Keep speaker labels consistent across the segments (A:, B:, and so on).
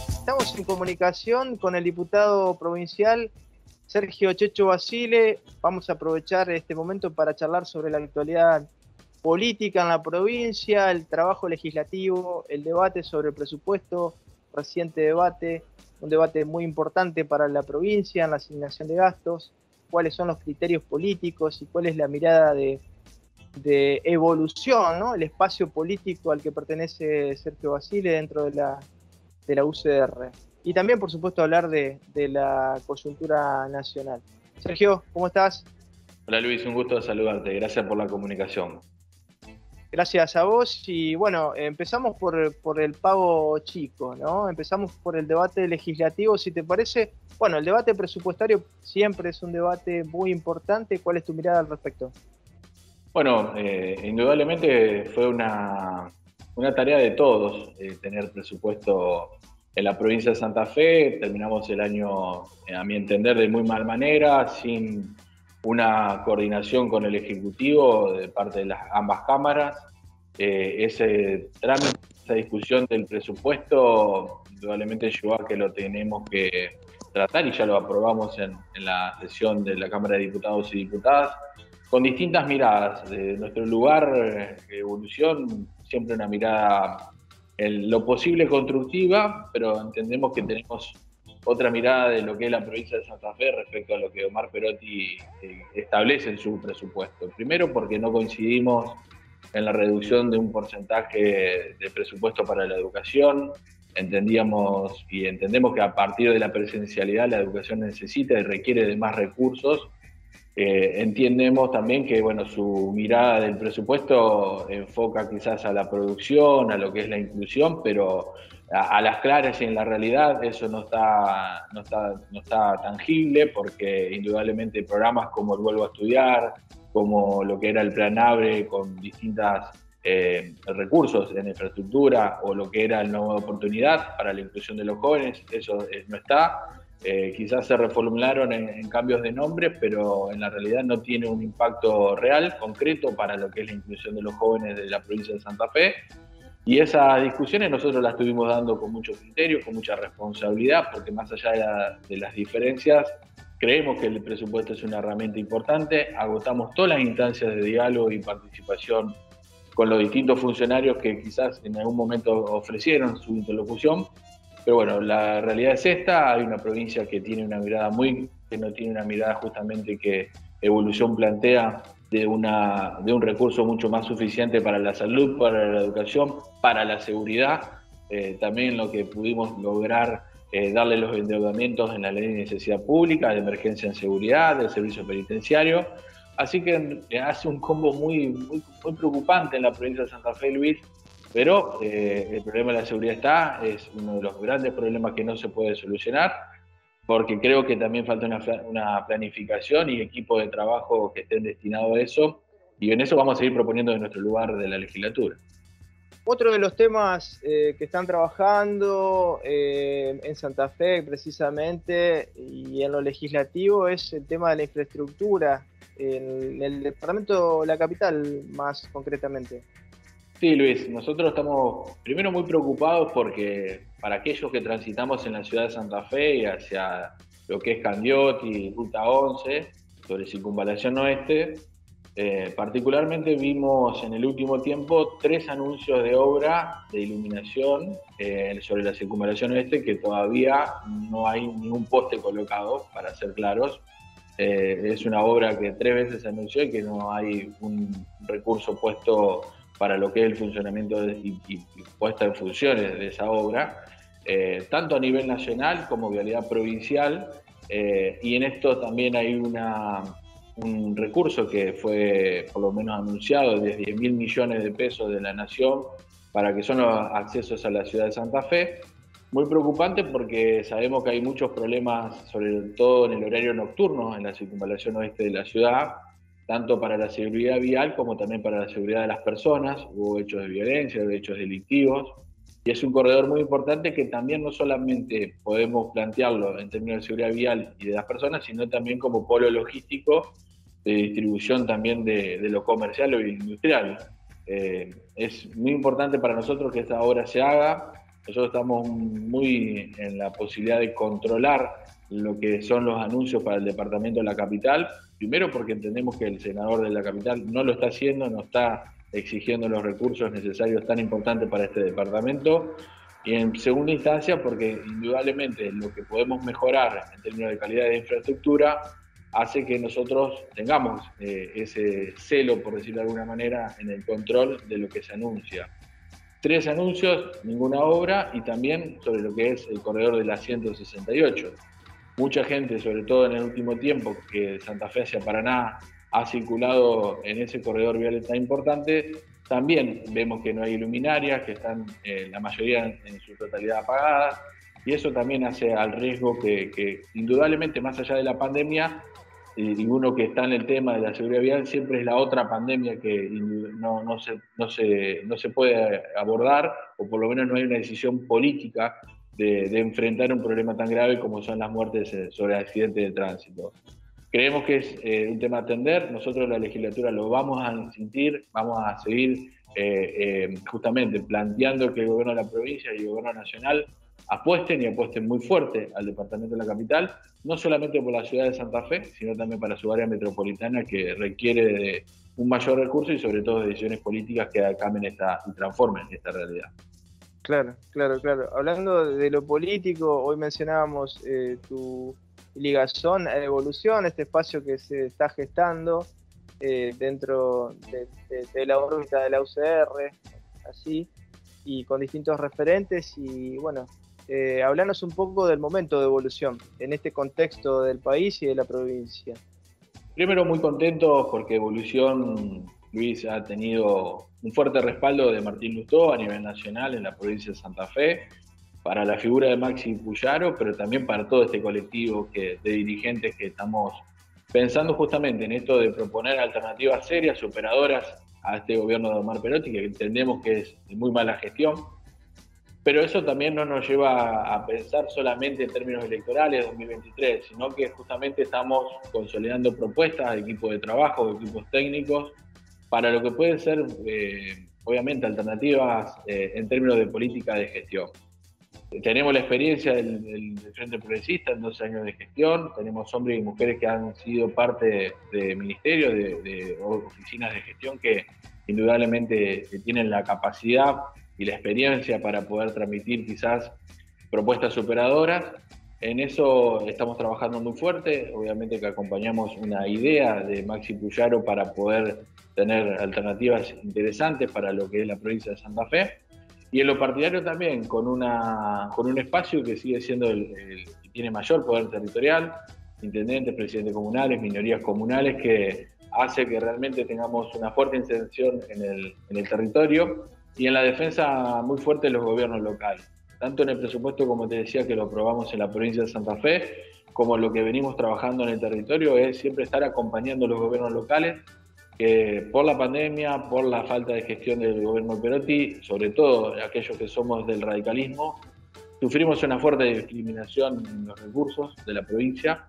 A: Estamos en comunicación con el diputado provincial Sergio Checho Basile. Vamos a aprovechar este momento para charlar sobre la actualidad política en la provincia, el trabajo legislativo, el debate sobre el presupuesto, reciente debate, un debate muy importante para la provincia en la asignación de gastos, cuáles son los criterios políticos y cuál es la mirada de evolución, ¿no? El espacio político al que pertenece Sergio Basile dentro de la UCR. Y también, por supuesto, hablar de la coyuntura nacional. Sergio, ¿cómo estás?
B: Hola Luis, un gusto saludarte. Gracias por la comunicación.
A: Gracias a vos. Y bueno, empezamos por el pago chico, ¿no? Empezamos por el debate legislativo, si te parece. Bueno, el debate presupuestario siempre es un debate muy importante. ¿Cuál es tu mirada al respecto?
B: Bueno, indudablemente fue una tarea de todos tener presupuesto en la provincia de Santa Fe. Terminamos el año, a mi entender, de muy mal manera, sin una coordinación con el Ejecutivo de parte de las ambas cámaras. Ese trámite, esa discusión del presupuesto, indudablemente llevó a que lo tenemos que tratar y ya lo aprobamos en la sesión de la Cámara de Diputados y Diputadas con distintas miradas. De nuestro lugar, evolución, siempre una mirada en lo posible constructiva, pero entendemos que tenemos otra mirada de lo que es la provincia de Santa Fe respecto a lo que Omar Perotti establece en su presupuesto. Primero porque no coincidimos en la reducción de un porcentaje de presupuesto para la educación. Entendíamos y entendemos que a partir de la presencialidad la educación necesita y requiere de más recursos. Entendemos también que bueno, su mirada del presupuesto enfoca quizás a la producción, a lo que es la inclusión, pero a las claras y en la realidad eso no está tangible, porque indudablemente programas como el Vuelvo a Estudiar, como lo que era el Plan ABRE con distintos recursos en infraestructura, o lo que era el Nueva Oportunidad para la inclusión de los jóvenes, eso no está. Quizás se reformularon en cambios de nombre, pero en la realidad no tiene un impacto real, concreto, para lo que es la inclusión de los jóvenes de la provincia de Santa Fe. Y esas discusiones nosotros las estuvimos dando con mucho criterio, con mucha responsabilidad, porque más allá de las diferencias, creemos que el presupuesto es una herramienta importante. Agotamos todas las instancias de diálogo y participación con los distintos funcionarios que quizás en algún momento ofrecieron su interlocución. Pero bueno, la realidad es esta. Hay una provincia que tiene una mirada que no tiene una mirada justamente que Evolución plantea de un recurso mucho más suficiente para la salud, para la educación, para la seguridad. También lo que pudimos lograr darle los endeudamientos en la ley de necesidad pública, de emergencia en seguridad, del servicio penitenciario. Así que hace un combo muy preocupante en la provincia de Santa Fe, Luis. Pero el problema de la seguridad es uno de los grandes problemas que no se puede solucionar, porque creo que también falta una planificación y equipo de trabajo que estén destinados a eso, y en eso vamos a seguir proponiendo en nuestro lugar de la legislatura.
A: Otro de los temas que están trabajando en Santa Fe precisamente y en lo legislativo es el tema de la infraestructura en el departamento, la capital más concretamente.
B: Sí, Luis, nosotros estamos primero muy preocupados porque para aquellos que transitamos en la ciudad de Santa Fe y hacia lo que es Candioti, Ruta 11, sobre Circunvalación Oeste, particularmente vimos en el último tiempo 3 anuncios de obra de iluminación sobre la Circunvalación Oeste que todavía no hay ningún poste colocado, para ser claros. Es una obra que 3 veces se anunció y que no hay un recurso puesto para lo que es el funcionamiento y puesta en funciones de esa obra, tanto a nivel nacional como vialidad provincial. Y en esto también hay un recurso que fue por lo menos anunciado de 10.000 millones de pesos de la Nación para que son los accesos a la ciudad de Santa Fe. Muy preocupante porque sabemos que hay muchos problemas, sobre todo en el horario nocturno, en la circunvalación oeste de la ciudad, tanto para la seguridad vial como también para la seguridad de las personas. Hubo hechos de violencia, hubo hechos delictivos, y es un corredor muy importante que también no solamente podemos plantearlo en términos de seguridad vial y de las personas, sino también como polo logístico de distribución también de lo comercial o industrial. Es muy importante para nosotros que esta obra se haga. nosotros estamos muy en la posibilidad de controlar lo que son los anuncios para el departamento de la capital, primero porque entendemos que el senador de la capital no lo está haciendo, no está exigiendo los recursos necesarios tan importantes para este departamento, y en segunda instancia porque indudablemente lo que podemos mejorar en términos de calidad de infraestructura hace que nosotros tengamos ese celo, por decirlo de alguna manera, en el control de lo que se anuncia. 3 anuncios, ninguna obra, y también sobre lo que es el corredor de la 168. Mucha gente, sobre todo en el último tiempo, que de Santa Fe hacia Paraná ha circulado en ese corredor vial tan importante, también vemos que no hay luminarias, que están la mayoría en su totalidad apagadas, y eso también hace al riesgo que indudablemente, más allá de la pandemia, y uno que está en el tema de la seguridad vial, siempre es la otra pandemia que no se puede abordar, o por lo menos no hay una decisión política de enfrentar un problema tan grave como son las muertes sobre accidentes de tránsito. Creemos que es un tema a atender, nosotros la legislatura lo vamos a insistir, vamos a seguir justamente planteando que el gobierno de la provincia y el gobierno nacional apuesten muy fuerte al departamento de la capital, no solamente por la ciudad de Santa Fe, sino también para su área metropolitana, que requiere de un mayor recurso y sobre todo de decisiones políticas que cambien y transformen esta realidad.
A: Claro, claro, claro. Hablando de lo político, hoy mencionábamos tu ligazón a Evolución, este espacio que se está gestando dentro de la órbita de la UCR, así, y con distintos referentes. Y bueno, hablanos un poco del momento de Evolución en este contexto del país y de la provincia.
B: Primero, muy contentos porque Evolución, Luis, ha tenido un fuerte respaldo de Martín Lustó a nivel nacional en la provincia de Santa Fe, para la figura de Maxi Puyaro, pero también para todo este colectivo de dirigentes que estamos pensando justamente en esto de proponer alternativas serias, superadoras a este gobierno de Omar Perotti, que entendemos que es de muy mala gestión. Pero eso también no nos lleva a pensar solamente en términos electorales 2023, sino que justamente estamos consolidando propuestas de equipos de trabajo, de equipos técnicos, para lo que pueden ser, obviamente, alternativas en términos de política de gestión. Tenemos la experiencia del Frente Progresista en 12 años de gestión, tenemos hombres y mujeres que han sido parte de ministerios, de oficinas de gestión que indudablemente tienen la capacidad y la experiencia para poder transmitir quizás propuestas superadoras. En eso estamos trabajando muy fuerte, obviamente que acompañamos una idea de Maxi Puyaro para poder tener alternativas interesantes para lo que es la provincia de Santa Fe. Y en lo partidario también, con un espacio que sigue siendo el que tiene mayor poder territorial, intendentes, presidentes comunales, minorías comunales, que hace que realmente tengamos una fuerte inserción en el territorio y en la defensa muy fuerte de los gobiernos locales. Tanto en el presupuesto, como te decía, que lo aprobamos en la provincia de Santa Fe, como lo que venimos trabajando en el territorio es siempre estar acompañando a los gobiernos locales, que por la pandemia, por la falta de gestión del gobierno Perotti, sobre todo aquellos que somos del radicalismo, sufrimos una fuerte discriminación en los recursos de la provincia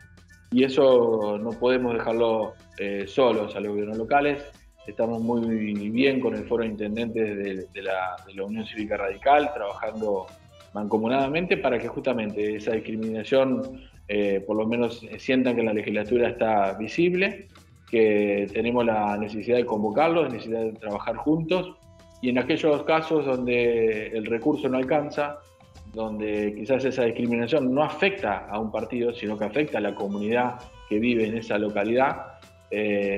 B: y eso no podemos dejarlo solos a los gobiernos locales. Estamos muy bien con el foro de intendentes de la Unión Cívica Radical, trabajando mancomunadamente para que justamente esa discriminación por lo menos sientan que la legislatura está visible, que tenemos la necesidad de convocarlos, la necesidad de trabajar juntos, y en aquellos casos donde el recurso no alcanza, donde quizás esa discriminación no afecta a un partido, sino que afecta a la comunidad que vive en esa localidad,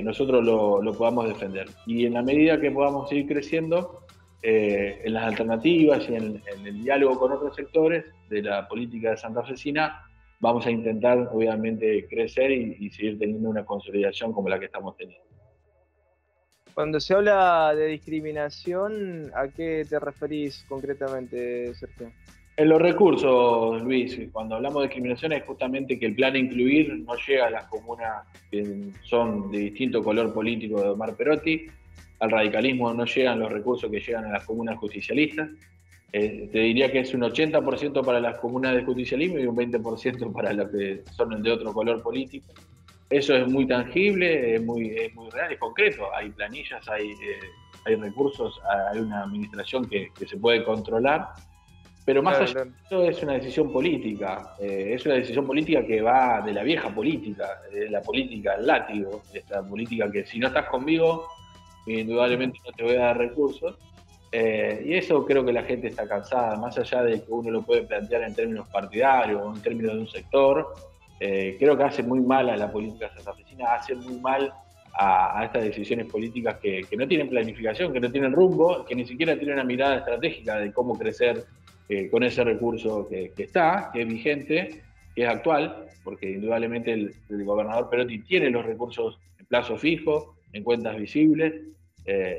B: nosotros lo podamos defender. Y en la medida que podamos seguir creciendo en las alternativas y en el diálogo con otros sectores de la política de santafesina, vamos a intentar, obviamente, crecer y seguir teniendo una consolidación como la que estamos teniendo.
A: Cuando se habla de discriminación, ¿a qué te referís concretamente, Sergio?
B: En los recursos, Luis, cuando hablamos de discriminación es justamente que el plan Incluir no llega a las comunas que son de distinto color político de Omar Perotti, al radicalismo no llegan los recursos que llegan a las comunas justicialistas. Te diría que es un 80% para las comunas de justicialismo y un 20% para las que son de otro color político. Eso es muy tangible, es muy real, es concreto. Hay planillas, hay recursos, hay una administración que se puede controlar. Pero más
A: Claro,
B: allá
A: claro.
B: de eso es una decisión política, es una decisión política que va de la vieja política, de la política al látigo, de esta política que si no estás conmigo, indudablemente no te voy a dar recursos. Y eso creo que la gente está cansada, más allá de que uno lo puede plantear en términos partidarios o en términos de un sector, creo que hace muy mal a la política santafesina, hace muy mal a estas decisiones políticas que no tienen planificación, que no tienen rumbo, que ni siquiera tienen una mirada estratégica de cómo crecer con ese recurso que está, que es vigente, que es actual, porque indudablemente el gobernador Perotti tiene los recursos en plazo fijo, en cuentas visibles,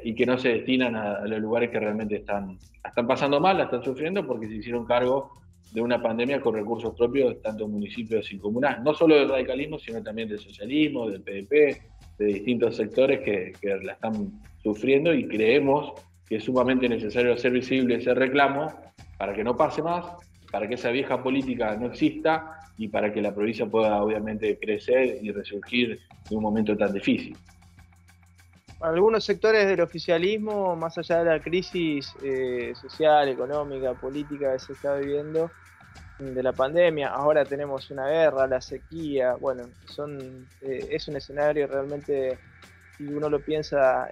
B: y que no se destinan a los lugares que realmente están pasando mal, la están sufriendo porque se hicieron cargo de una pandemia con recursos propios, tanto municipios y comunas, no solo del radicalismo, sino también del socialismo, del PDP, de distintos sectores que la están sufriendo, y creemos que es sumamente necesario hacer visible ese reclamo para que no pase más, para que esa vieja política no exista y para que la provincia pueda obviamente crecer y resurgir de un momento tan difícil.
A: Algunos sectores del oficialismo, más allá de la crisis social, económica, política que se está viviendo, de la pandemia, ahora tenemos una guerra, la sequía, bueno, es un escenario realmente, si uno lo pensara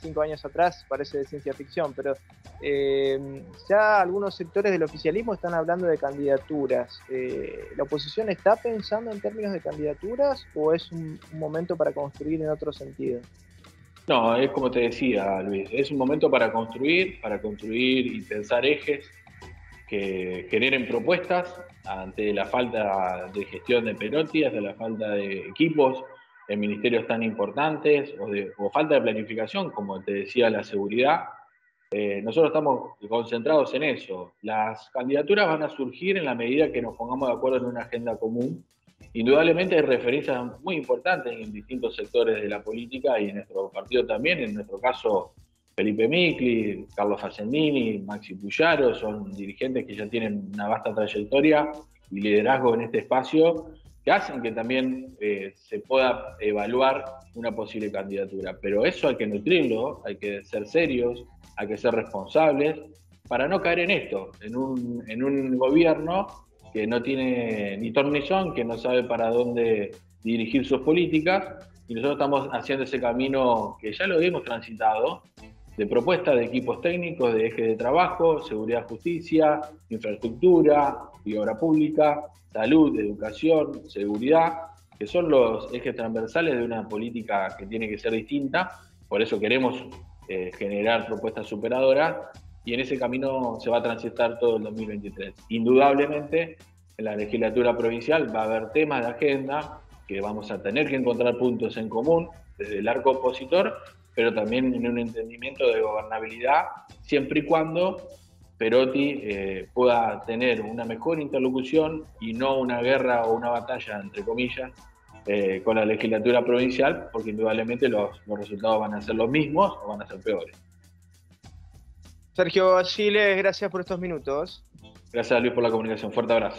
A: 5 años atrás, parece de ciencia ficción, pero ya algunos sectores del oficialismo están hablando de candidaturas. ¿La oposición está pensando en términos de candidaturas o es un momento para construir en otro sentido?
B: No, es como te decía, Luis, es un momento para construir y pensar ejes que generen propuestas ante la falta de gestión de Perotti, ante la falta de equipos en ministerios tan importantes o falta de planificación, como te decía, la seguridad. Nosotros estamos concentrados en eso. Las candidaturas van a surgir en la medida que nos pongamos de acuerdo en una agenda común. Indudablemente hay referencias muy importantes en distintos sectores de la política y en nuestro partido también. En nuestro caso, Felipe Micli, Carlos Facendini, Maxi Puyaro, son dirigentes que ya tienen una vasta trayectoria y liderazgo en este espacio que hacen que también se pueda evaluar una posible candidatura. Pero eso hay que nutrirlo, hay que ser serios, hay que ser responsables para no caer en esto, en un gobierno que no tiene ni ton ni son, que no sabe para dónde dirigir sus políticas, y nosotros estamos haciendo ese camino que ya lo hemos transitado, de propuestas de equipos técnicos, de ejes de trabajo, seguridad, justicia, infraestructura y obra pública, salud, educación, seguridad, que son los ejes transversales de una política que tiene que ser distinta. Por eso queremos generar propuestas superadoras, y en ese camino se va a transitar todo el 2023. Indudablemente, en la legislatura provincial va a haber temas de agenda que vamos a tener que encontrar puntos en común desde el arco opositor, pero también en un entendimiento de gobernabilidad, siempre y cuando Perotti pueda tener una mejor interlocución y no una guerra o una batalla, entre comillas, con la legislatura provincial, porque indudablemente los resultados van a ser los mismos o van a ser peores.
A: Sergio Basile, gracias por estos minutos.
B: Gracias, Luis, por la comunicación. Fuerte abrazo.